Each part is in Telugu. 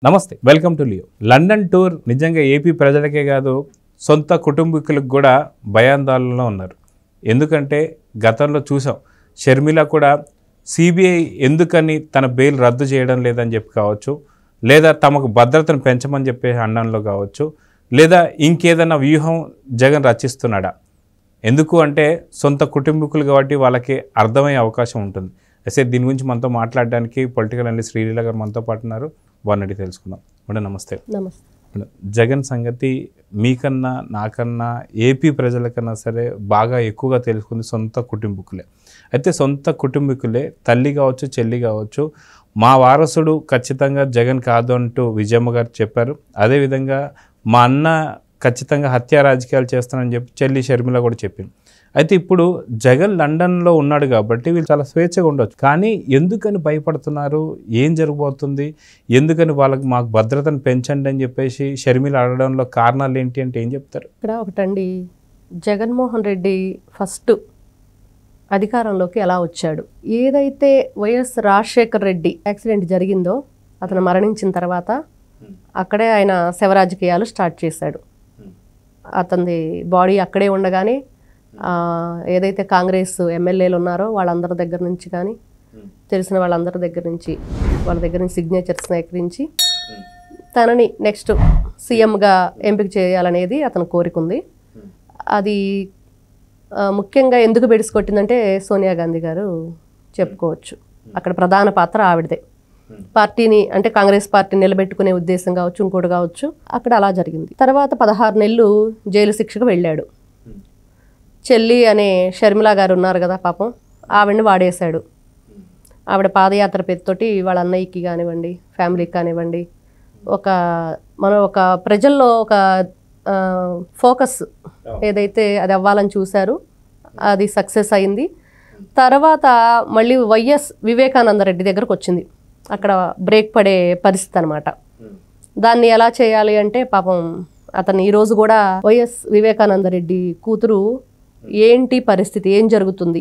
నమస్తే, welcome to Leo. London tour నిజంగా ఏపీ ప్రజలకే కాదు, సొంత కుటుంబీకులకు కూడా భయాందోళనలో ఉన్నారు. ఎందుకంటే గతంలో చూసాం, షర్మిల కూడా సిబిఐ ఎందుకని తన బెయిల్ రద్దు చేయడం లేదని చెప్పి కావచ్చు, లేదా తమకు భద్రతను పెంచమని చెప్పే అన్నంలో కావచ్చు, లేదా ఇంకేదైనా వ్యూహం జగన్ రచిస్తున్నాడా. ఎందుకు అంటే సొంత కుటుంబీకులు కాబట్టి వాళ్ళకి అర్థమయ్యే అవకాశం ఉంటుంది. అయితే దీని గురించి మనతో మాట్లాడడానికి పొలిటికల్ అనలిస్ట్ శ్రీలీల గారు మనతో పాటు ఉన్నారు. వారిని తెలుసుకుందాం. మేడం నమస్తే. నమస్తే. జగన్ సంగతి మీకన్నా నాకన్నా ఏపీ ప్రజలకన్నా సరే బాగా ఎక్కువగా తెలుసుకుంది సొంత కుటుంబీకులే. అయితే సొంత కుటుంబీకులే తల్లి కావచ్చు, చెల్లి కావచ్చు, మా వారసుడు ఖచ్చితంగా జగన్ కాదు అంటూ విజయమ్మ గారు చెప్పారు. అదేవిధంగా మా అన్న ఖచ్చితంగా హత్యా రాజకీయాలు చేస్తానని చెప్పి చెల్లి షర్మిల కూడా చెప్పింది. అయితే ఇప్పుడు జగన్ లండన్లో ఉన్నాడు కాబట్టి వీళ్ళు చాలా స్వేచ్ఛగా ఉండొచ్చు. కానీ ఎందుకని భయపడుతున్నారు, ఏం జరగబోతుంది, ఎందుకని వాళ్ళకి మాకు భద్రతను పెంచండి అని చెప్పేసి షర్మిల అడగడంలో కారణాలు ఏంటి అంటే ఏం చెప్తారు? ఇక్కడ ఒకటండి, జగన్మోహన్ రెడ్డి ఫస్ట్ అధికారంలోకి ఎలా వచ్చాడు, ఏదైతే వైఎస్ రాజశేఖర్ రెడ్డి యాక్సిడెంట్ జరిగిందో అతను మరణించిన తర్వాత అక్కడే ఆయన శవ రాజకీయాలు స్టార్ట్ చేశాడు. అతని బాడీ అక్కడే ఉండగానే ఏదైతే కాంగ్రెస్ ఎమ్మెల్యేలు ఉన్నారో వాళ్ళందరి దగ్గర నుంచి కానీ తెలిసిన వాళ్ళందరి దగ్గర నుంచి సిగ్నేచర్స్ సేకరించి తనని నెక్స్ట్ సీఎంగా ఎంపిక చేయాలనేది అతను కోరికుంది. అది ముఖ్యంగా ఎందుకు బెడిసికొట్టిందంటే సోనియా గాంధీ గారు చెప్పుకోవచ్చు. అక్కడ ప్రధాన పాత్ర ఆవిడదే. పార్టీని అంటే కాంగ్రెస్ పార్టీని నిలబెట్టుకునే ఉద్దేశం కావచ్చు, ఇంకోటి కావచ్చు, అక్కడ అలా జరిగింది. తర్వాత 16 నెలలు జైలు శిక్షకు వెళ్ళాడు. చెల్లి అనే షర్మిల గారు ఉన్నారు కదా, పాపం ఆవిడని వాడేశాడు. ఆవిడ పాదయాత్ర పేరుతోటి వాళ్ళ అన్నయ్యకి కానివ్వండి, ఫ్యామిలీకి కానివ్వండి, ఒక ప్రజల్లో ఒక ఫోకస్ ఏదైతే అది అవ్వాలని చూశారు, అది సక్సెస్ అయింది. తర్వాత మళ్ళీ వైఎస్ వివేకానంద రెడ్డి దగ్గరకు వచ్చింది. అక్కడ బ్రేక్ పడే పరిస్థితి అనమాట. దాన్ని ఎలా చేయాలి అంటే పాపం అతను ఈరోజు కూడా వైఎస్ వివేకానంద రెడ్డి కూతురు ఏంటి పరిస్థితి, ఏం జరుగుతుంది,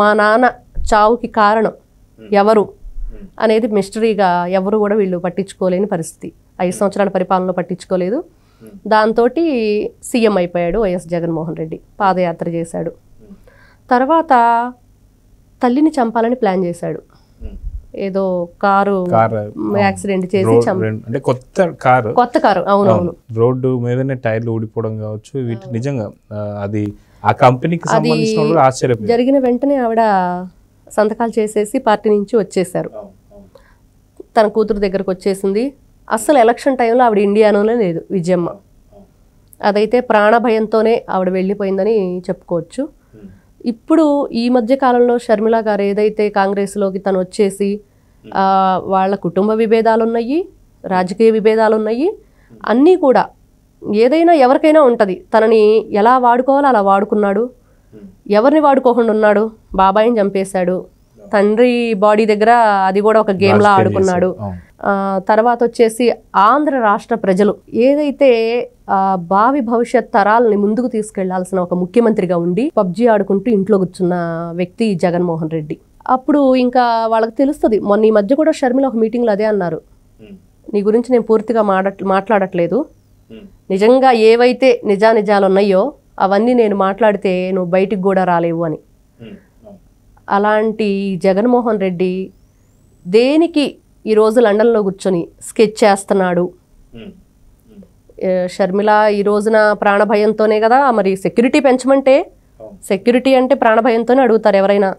మా నాన్న చావుకి కారణం ఎవరు అనేది మిస్టరీగా ఎవరు కూడా వీళ్ళు పట్టించుకోలేని పరిస్థితి. 5 సంవత్సరాల పరిపాలనలో పట్టించుకోలేదు. దాంతో సీఎం అయిపోయాడు వైఎస్ జగన్మోహన్ రెడ్డి. పాదయాత్ర చేశాడు. తర్వాత తల్లిని చంపాలని ప్లాన్ చేశాడు. ఏదో కారు యాక్సిడెంట్ చేసి కొత్త కారు అవునవును రోడ్డు మీదనే టైర్లు ఊడిపోవడం కావచ్చు, వీటి నిజంగా అది ఆ కంపెనీకి సంబంధించిన ఆశ్చర్యం. జరిగిన వెంటనే ఆవిడ సంతకాలు చేసేసి పార్టీ నుంచి వచ్చేసారు. తన కూతురు దగ్గరకు వచ్చేసింది. అసలు ఎలక్షన్ టైంలో ఆవిడ ఇండియాలోనే లేదు విజయమ్మ. అదైతే ప్రాణభయంతోనే ఆవిడ వెళ్ళిపోయిందని చెప్పుకోవచ్చు. ఇప్పుడు ఈ మధ్య కాలంలో షర్మిల గారు ఏదైతే కాంగ్రెస్లోకి తను వచ్చేసి వాళ్ళ కుటుంబ విభేదాలు ఉన్నాయి, రాజకీయ విభేదాలు ఉన్నాయి, అన్నీ కూడా ఏదైనా ఎవరికైనా ఉంటుంది. తనని ఎలా వాడుకోవాలో అలా వాడుకున్నాడు. ఎవరిని వాడుకోకుండా ఉన్నాడు? బాబాయిని చంపేశాడు. తండ్రి బాడీ దగ్గర అది కూడా ఒక గేమ్లా ఆడుకున్నాడు. తర్వాత వచ్చేసి ఆంధ్ర రాష్ట్ర ప్రజలు ఏదైతే భావి భవిష్యత్ తరాలని ముందుకు తీసుకెళ్లాల్సిన ఒక ముఖ్యమంత్రిగా ఉండి పబ్జీ ఆడుకుంటూ ఇంట్లో కూర్చున్న వ్యక్తి జగన్మోహన్ రెడ్డి. అప్పుడు ఇంకా వాళ్ళకి తెలుస్తుంది. మొన్న ఈ మధ్య కూడా షర్మిల ఒక మీటింగ్లో అదే అన్నారు, నీ గురించి నేను పూర్తిగా మాట్లాడట్లేదు, నిజంగా ఏవైతే నిజాలు ఉన్నాయో అవన్నీ నేను మాట్లాడితే నువ్వు బయటికి కూడా రాలేవు అని. అలాంటి జగన్మోహన్ రెడ్డి దేనికి ఈరోజు లండన్లో కూర్చొని స్కెచ్ చేస్తున్నాడు. షర్మిల ఈ రోజున ప్రాణభయంతోనే కదా, మరి సెక్యూరిటీ పెంచమంటే సెక్యూరిటీ అంటే ప్రాణభయంతోనే అడుగుతారు ఎవరైనా,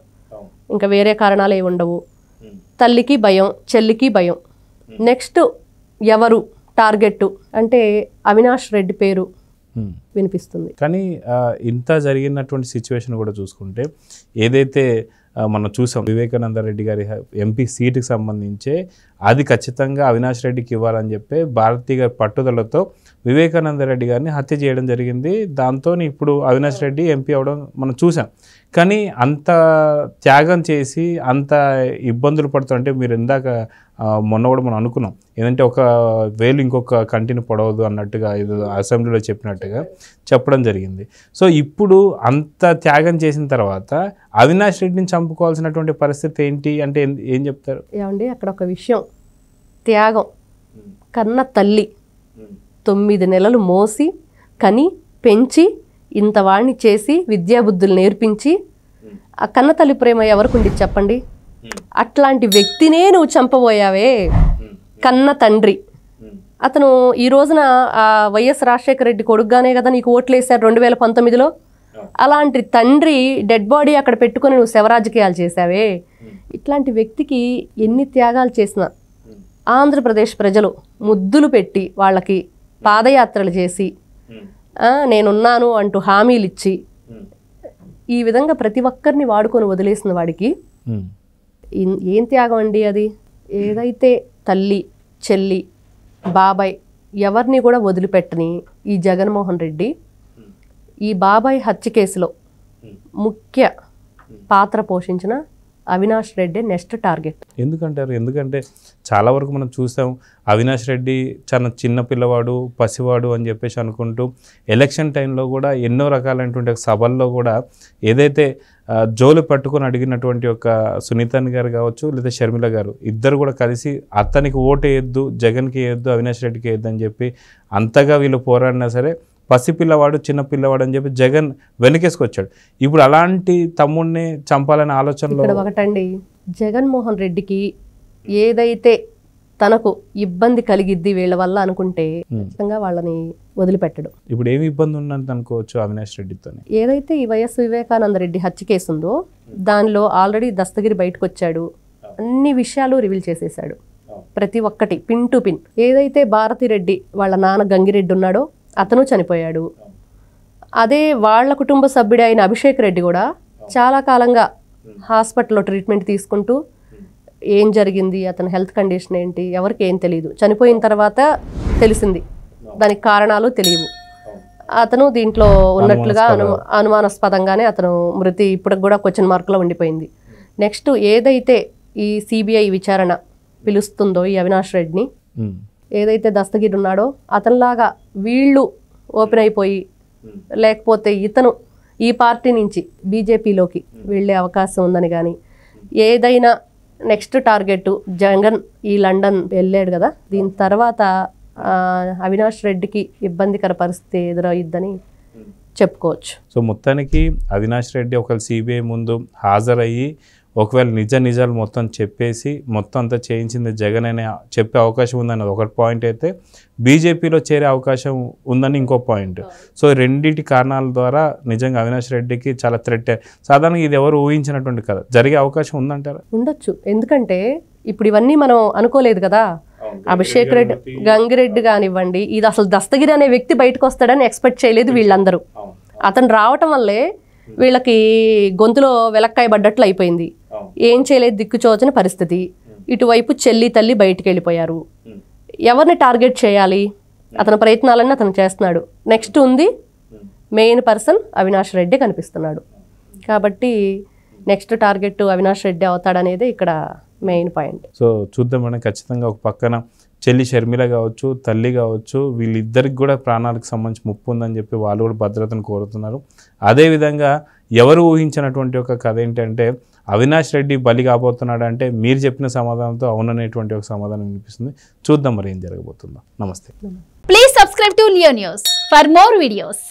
ఇంకా వేరే కారణాలు ఏమి ఉండవు. తల్లికి భయం, చెల్లికి భయం. నెక్స్ట్ ఎవరు టార్గెట్ అంటే అవినాష్ రెడ్డి పేరు వినిపిస్తుంది. కానీ ఇంత జరిగినటువంటి సిచ్యువేషన్ కూడా చూసుకుంటే ఏదైతే మనం చూసాం, వివేకానంద రెడ్డి గారి ఎంపీ సీటుకి సంబంధించే అది ఖచ్చితంగా అవినాష్ రెడ్డికి ఇవ్వాలని చెప్పి భారతీ గారి పట్టుదలతో వివేకానంద రెడ్డి గారిని హత్య చేయడం జరిగింది. దాంతో ఇప్పుడు అవినాష్ రెడ్డి ఎంపీ అవడం మనం చూసాం. కానీ అంత త్యాగం చేసి అంత ఇబ్బందులు పడుతుంటే మీరు ఇందాక మొన్న కూడా మనం అనుకున్నాం ఏంటంటే ఒక వేలు ఇంకొక కంటిని పొడవదు అన్నట్టుగా ఇది అసెంబ్లీలో చెప్పినట్టుగా చెప్పడం జరిగింది. సో ఇప్పుడు అంత త్యాగం చేసిన తర్వాత అవినాష్ రెడ్డిని చంపుకోవాల్సినటువంటి పరిస్థితి ఏంటి అంటే ఏం చెప్తారు? ఏమండి, అక్కడ ఒక విషయం, త్యాగం కన్న తల్లి 9 నెలలు మోసి కని పెంచి ఇంతవాణ్ణి చేసి విద్యాబుద్ధులు నేర్పించి ఆ కన్న తల్లి ప్రేమ ఎవరికి ఉండి చెప్పండి. అట్లాంటి వ్యక్తినే నువ్వు చంపబోయావే. కన్న తండ్రి అతను ఈ రోజున వైఎస్ రాజశేఖర రెడ్డి కొడుకుగానే కదా నీకు ఓట్లు వేశారు 2019లో. అలాంటి తండ్రి డెడ్ బాడీ అక్కడ పెట్టుకుని నువ్వు శవరాజకీయాలు చేశావే. ఇట్లాంటి వ్యక్తికి ఎన్ని త్యాగాలు చేసినా ఆంధ్రప్రదేశ్ ప్రజలు ముద్దులు పెట్టి వాళ్ళకి పాదయాత్రలు చేసి నేనున్నాను అంటూ హామీలు ఇచ్చి ఈ విధంగా ప్రతి ఒక్కరిని వాడుకొని వదిలేసిన వాడికి ఏం త్యాగం అండి అది. ఏదైతే తల్లి చెల్లి బాబాయ్ ఎవరిని కూడా వదిలిపెట్టని ఈ జగన్మోహన్ రెడ్డి ఈ బాబాయ్ హత్య కేసులో ముఖ్య పాత్ర పోషించిన అవినాష్ రెడ్డి నెక్స్ట్ టార్గెట్. ఎందుకంటారు? ఎందుకంటే చాలా వరకు మనం చూసాం అవినాష్ రెడ్డి చాలా చిన్న పిల్లవాడు పసివాడు అని చెప్పేసి అనుకుంటూ ఎలక్షన్ టైంలో కూడా ఎన్నో రకాలైనటువంటి సభల్లో కూడా ఏదైతే జోలు పట్టుకొని అడిగినటువంటి ఒక సునీతన్ గారు కావచ్చు లేదా షర్మిల గారు ఇద్దరు కూడా కలిసి అతనికి ఓటు వేయద్దు, జగన్కి వేయద్దు, అవినాష్ రెడ్డికి వేయద్దు అని చెప్పి అంతగా వీళ్ళు పోరాడినా సరే పసిపిల్లవాడు చిన్న పిల్లవాడు అని చెప్పి జగన్ వెనకేసుకొచ్చాడు. ఇప్పుడు అలాంటి తమ్ముడిని చంపాలనే ఆలోచనలో ఇక్కడ ఒకటండి, జగన్మోహన్ రెడ్డికి ఏదైతే తనకు ఇబ్బంది కలిగిద్ది వీళ్ళ వల్ల అనుకుంటే ఖచ్చితంగా వాళ్ళని వదిలిపెట్టడు. ఇప్పుడు ఏమి ఇబ్బంది ఉన్నది అనుకోవచ్చు అవినాష్ రెడ్డితో? ఏదైతే ఈ వైఎస్ వివేకానంద రెడ్డి హత్య కేసు ఉందో దానిలో ఆల్రెడీ దస్తగిరి బయటకు వచ్చాడు, అన్ని విషయాలు రివీల్ చేసేసాడు. ప్రతి ఒక్కటి పిన్ టు పిన్. ఏదైతే భారతిరెడ్డి వాళ్ళ నాన్న గంగిరెడ్డి ఉన్నాడో అతను చనిపోయాడు. అదే వాళ్ళ కుటుంబ సభ్యుడే అయిన అభిషేక్ రెడ్డి కూడా చాలా కాలంగా హాస్పిటల్లో ట్రీట్మెంట్ తీసుకుంటూ ఏం జరిగింది, అతని హెల్త్ కండిషన్ ఏంటి ఎవరికి ఏం తెలియదు. చనిపోయిన తర్వాత తెలిసింది, దానికి కారణాలు తెలియవు. అతను దీంట్లో ఉన్నట్లుగా అనుమానాస్పదంగానే అతను మృతి ఇప్పటికి కూడా క్వశ్చన్ మార్కులో ఉండిపోయింది. నెక్స్ట్ ఏదైతే ఈ సిబిఐ విచారణ పిలుస్తుందో ఈ అవినాష్ రెడ్డిని, ఏదైతే దస్తగిరి ఉన్నాడో అతనిలాగా వీళ్ళు ఓపెన్ అయిపోయి లేకపోతే ఇతను ఈ పార్టీ నుంచి బీజేపీలోకి వెళ్ళే అవకాశం ఉందని కానీ ఏదైనా నెక్స్ట్ టార్గెట్ జగన్ ఈ లండన్ వెళ్ళాడు కదా, దీని తర్వాత అవినాష్ రెడ్డికి ఇబ్బందికర పరిస్థితి ఎదురయ్యిద్దని చెప్పుకోవచ్చు. సో మొత్తానికి అవినాష్ రెడ్డి ఒకవేళ సిబిఐ ముందు హాజరయ్యి ఒకవేళ నిజాలు మొత్తం చెప్పేసి మొత్తం అంతా చేయించింది జగన్ అనే చెప్పే అవకాశం ఉందని ఒక పాయింట్ అయితే, బీజేపీలో చేరే అవకాశం ఉందని ఇంకో పాయింట్. సో రెండింటి కారణాల ద్వారా నిజంగా అవినాష్ రెడ్డికి చాలా థ్రెట్. సాధారణంగా ఇది ఎవరు ఊహించినటువంటి కదా, జరిగే అవకాశం ఉందంటారా? ఉండొచ్చు. ఎందుకంటే ఇప్పుడు ఇవన్నీ మనం అనుకోలేదు కదా. అభిషేక్ రెడ్డి గంగిరెడ్డి కానివ్వండి, ఇది అసలు దస్తగిరి అనే వ్యక్తి బయటకు వస్తాడని ఎక్స్పెక్ట్ చేయలేదు వీళ్ళందరూ. అతను రావటం వల్లే వీళ్ళకి గొంతులో వెలక్కాయ పడ్డట్లు అయిపోయింది. ఏం చేయలేదు, దిక్కుచోచని పరిస్థితి. ఇటువైపు చెల్లి తల్లి బయటికి వెళ్ళిపోయారు. ఎవరిని టార్గెట్ చేయాలి, అతని ప్రయత్నాలన్నీ అతను చేస్తున్నాడు. నెక్స్ట్ ఉంది మెయిన్ పర్సన్ అవినాష్ రెడ్డి కనిపిస్తున్నాడు. కాబట్టి నెక్స్ట్ టార్గెట్ అవినాష్ రెడ్డి అవుతాడనేది ఇక్కడ మెయిన్ పాయింట్. సో చూద్దాం మనం ఖచ్చితంగా. ఒక పక్కన చెల్లి షర్మిల కావచ్చు, తల్లి కావచ్చు, వీళ్ళిద్దరికి కూడా ప్రాణాలకు సంబంధించి ముప్పు ఉందని చెప్పి వాళ్ళు కూడా భద్రతను కోరుతున్నారు. అదేవిధంగా ఎవరు ఊహించినటువంటి ఒక కథ ఏంటంటే అవినాష్ రెడ్డి బలి కాబోతున్నాడు అంటే మీరు చెప్పిన సమాధానంతో అవుననేటువంటి ఒక సమాధానం వినిపిస్తుంది. చూద్దాం మరి ఏం జరగబోతుందో. నమస్తే. Please subscribe to Leo news for more videos.